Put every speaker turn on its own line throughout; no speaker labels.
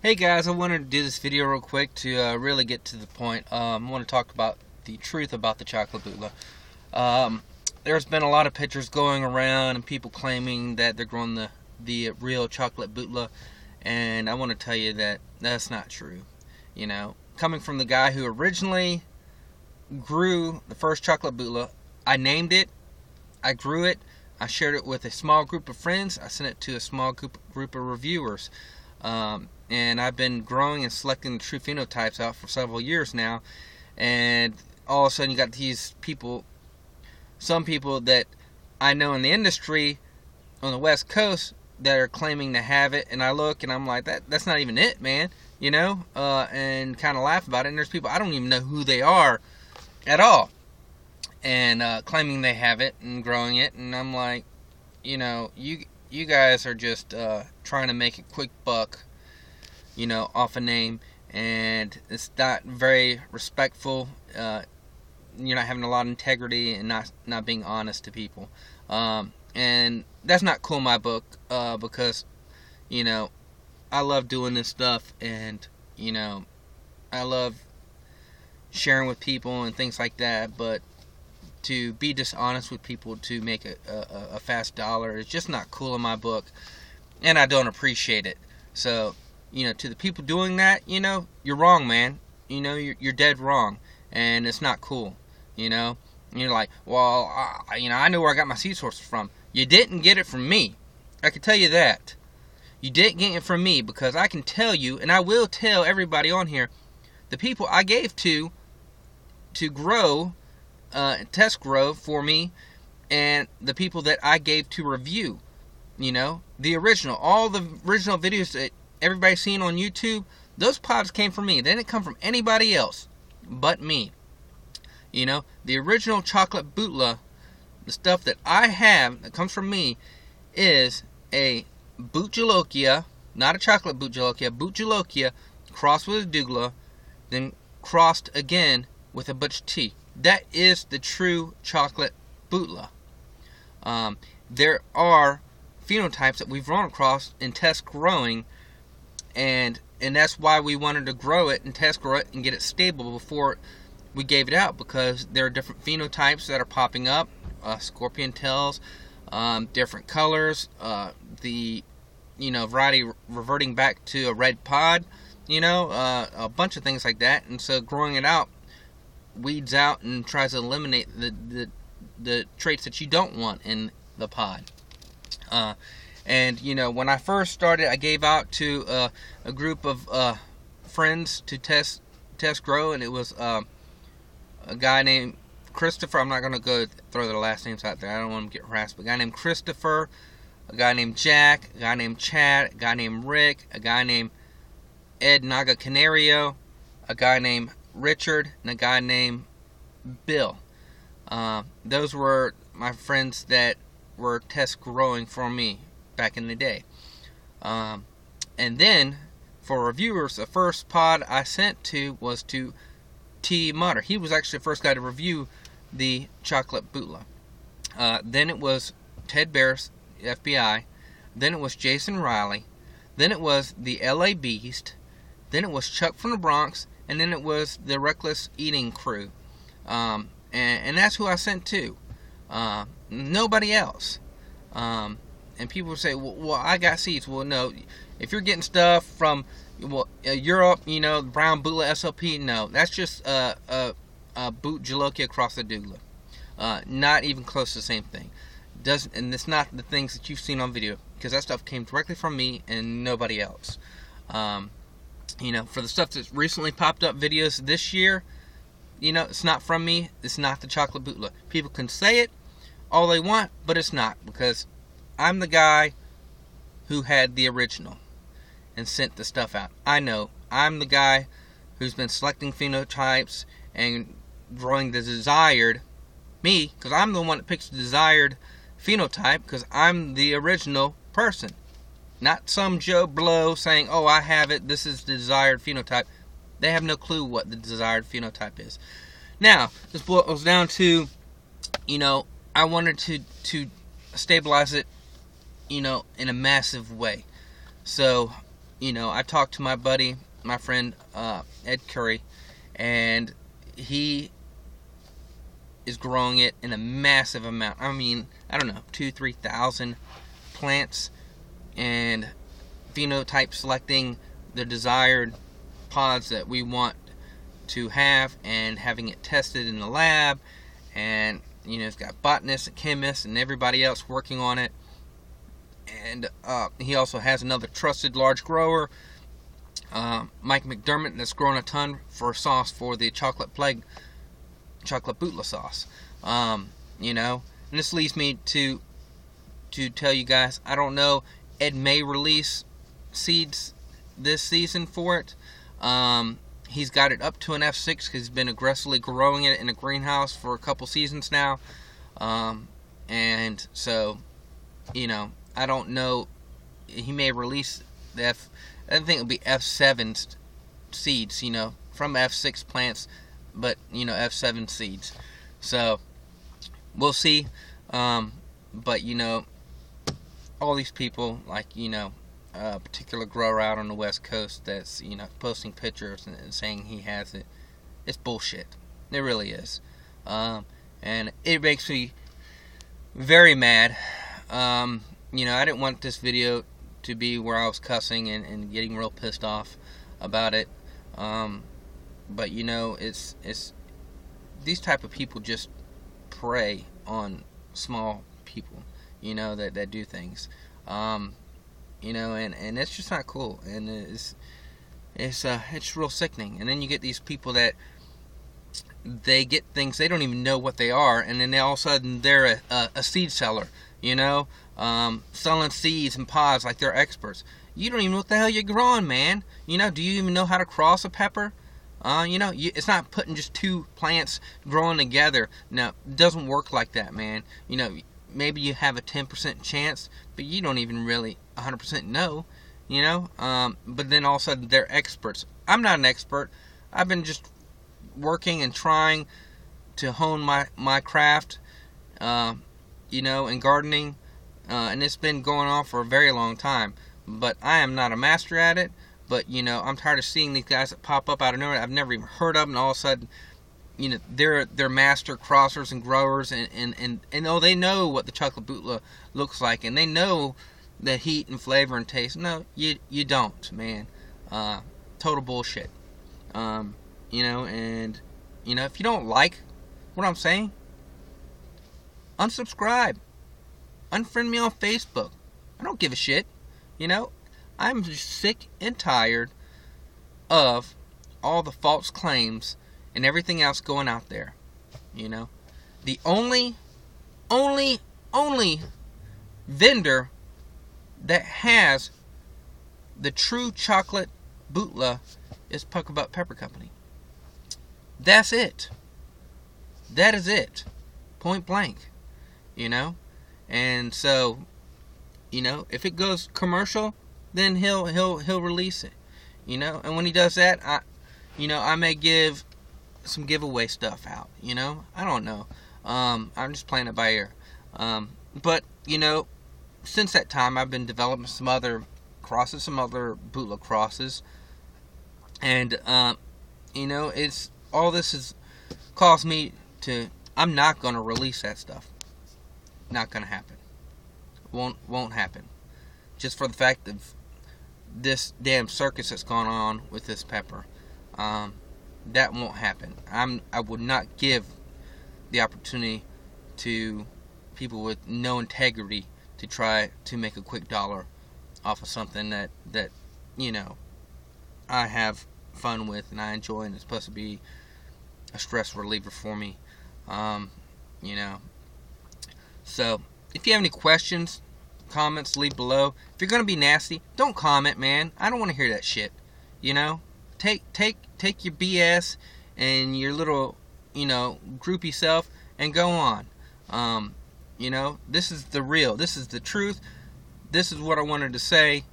Hey guys, I wanted to do this video real quick to really get to the point. I want to talk about the truth about the chocolate Bhutlah. There's been a lot of pictures going around and people claiming that they're growing the real chocolate Bhutlah, and I want to tell you that that's not true. You know, coming from the guy who originally grew the first chocolate Bhutlah, I named it, I grew it, I shared it with a small group of friends, I sent it to a small group of reviewers. And I've been growing and selecting the true phenotypes out for several years now, and all of a sudden you got these people, some people that I know in the industry on the West Coast that are claiming to have it, and I look and I'm like, that's not even it, man, you know, and kind of laugh about it. And there's people I don't even know who they are at all, and claiming they have it and growing it, and I'm like, you know, you guys are just trying to make a quick buck, you know, off a name, and it's not very respectful. You're not having a lot of integrity and not being honest to people, and that's not cool in my book, because, you know, I love doing this stuff, and, you know, I love sharing with people and things like that, but to be dishonest with people to make a fast dollar is just not cool in my book, and I don't appreciate it. So, you know, to the people doing that, you know, you're wrong, man. You know, you're dead wrong, and it's not cool. You know, and you're like, well, you know, I know where I got my seed sources from. You didn't get it from me. I can tell you that. You didn't get it from me, because I can tell you, and I will tell everybody on here, the people I gave to grow, test grow for me, and the people that I gave to review, you know, all the original videos that everybody's seen on YouTube, those pods came from me. They didn't come from anybody else but me. You know, the original chocolate Bhutlah, the stuff that I have that comes from me, is a Bhutlah, not a chocolate Bhutlah crossed with a Douglas, then crossed again with a Butch T. That is the true chocolate Bhutlah. There are phenotypes that we've run across in test growing, and that's why we wanted to grow it and test grow it and get it stable before we gave it out, because there are different phenotypes that are popping up, scorpion tails, different colors, the, you know, variety reverting back to a red pod, you know, a bunch of things like that. And so growing it out weeds out and tries to eliminate the traits that you don't want in the pod. And, you know, when I first started, I gave out to a group of friends to test grow, and it was a guy named Christopher. I'm not going to go throw the last names out there. I don't want to get harassed. But a guy named Christopher, a guy named Jack, a guy named Chad, a guy named Rick, a guy named Ed Naga Canario, a guy named Richard, and a guy named Bill. Those were my friends that were test growing for me back in the day. And then for reviewers, the first pod I sent to was to T. Mutter. He was actually the first guy to review the chocolate Bhutlah. Then it was Ted Barris, FBI. Then it was Jason Riley. Then it was the LA Beast. Then it was Chuck from the Bronx. And then it was the Reckless Eating crew. And that's who I sent to. Nobody else. And people say, well, I got seeds. Well, no. If you're getting stuff from Europe, you know, brown Bhutlah SLP, no. That's just a Bhutlah across the Douglas. Not even close to the same thing. And it's not the things that you've seen on video, because that stuff came directly from me and nobody else. You know, for the stuff that's recently popped up videos this year, you know, it's not from me. It's not the chocolate Bhutlah. People can say it all they want, but it's not, because I'm the guy who had the original and sent the stuff out. I know. I'm the guy who's been selecting phenotypes and growing the desired, me, because I'm the one that picks the desired phenotype, because I'm the original person. Not some Joe Blow saying, oh, I have it, this is the desired phenotype. They have no clue what the desired phenotype is. Now, this boils down to, you know, I wanted to stabilize it, you know, in a massive way. So, I talked to my buddy, my friend Ed Curry, and he is growing it in a massive amount. I mean, I don't know, 2,000-3,000 plants, and phenotype selecting the desired pods that we want to have, and having it tested in the lab. And it's got botanists and chemists and everybody else working on it. And he also has another trusted large grower, Mike McDermott, that's grown a ton for sauce for the Chocolate Bhutlah sauce. And this leads me to tell you guys, I don't know, Ed may release seeds this season for it. He's got it up to an F6 because he's been aggressively growing it in a greenhouse for a couple seasons now. And so, I don't know. He may release I think it'll be F7 seeds, from F6 plants, but, F7 seeds. So, we'll see. But, all these people, like, a particular grower out on the West Coast that's, posting pictures and saying he has it, it's bullshit. It really is. And it makes me very mad. I didn't want this video to be where I was cussing and getting real pissed off about it. But it's these type of people just prey on small people, that do things. And it's just not cool, and it's real sickening. And then you get these people that they get things, they don't even know what they are, and then all of a sudden they're a seed seller, selling seeds and pods like they're experts. You don't even know what the hell you're growing, man. Do you even know how to cross a pepper? It's not putting just two plants growing together. No, it doesn't work like that, man. Maybe you have a 10% chance, but you don't even really 100% know, but then all of a sudden they're experts. I'm not an expert. I've been just working and trying to hone my craft, in gardening, and it's been going on for a very long time, but I am not a master at it. But, I'm tired of seeing these guys that pop up out of nowhere. I've never even heard of them, and all of a sudden, they're master crossers and growers, and they know what the Chocolate Bhutlah looks like, and they know the heat and flavor and taste. No, you don't, man. Total bullshit. And if you don't like what I'm saying, unsubscribe, unfriend me on Facebook. I don't give a shit. I'm just sick and tired of all the false claims and everything else going out there. The only vendor that has the true Chocolate Bhutlah is Puckabutt Pepper Company. That's it. That is it. Point blank. And so, if it goes commercial, then he'll release it. And when he does that, I may give some giveaway stuff out. I don't know. I'm just playing it by ear. But since that time, I've been developing some other crosses, some other Bhutlah crosses, and it's all this has caused me to. I'm not gonna release that stuff. Not gonna happen. Won't happen. Just for the fact of this damn circus that's gone on with this pepper. That won't happen. I would not give the opportunity to people with no integrity to try to make a quick dollar off of something that I have fun with and I enjoy, and it's supposed to be a stress reliever for me. So if you have any questions, comments, leave below. If you're gonna be nasty, don't comment, man. I don't want to hear that shit. Take your BS and your little groupie self and go on. This is the real. This is the truth. This is what I wanted to say.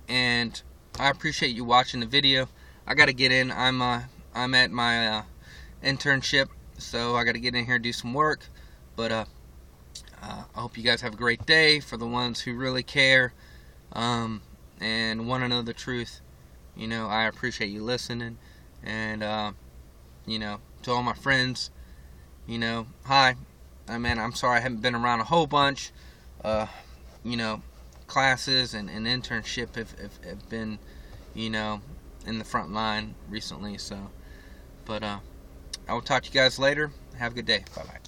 And I appreciate you watching the video. I gotta get in. I'm at my internship, so I gotta get in here and do some work. But I hope you guys have a great day. For the ones who really care, and want to know the truth, you know, I appreciate you listening. And you know, to all my friends, you know, hi. I'm sorry I haven't been around a whole bunch. You know, classes and internship have been, you know, in the front line recently. So, but I will talk to you guys later. Have a good day. Bye bye.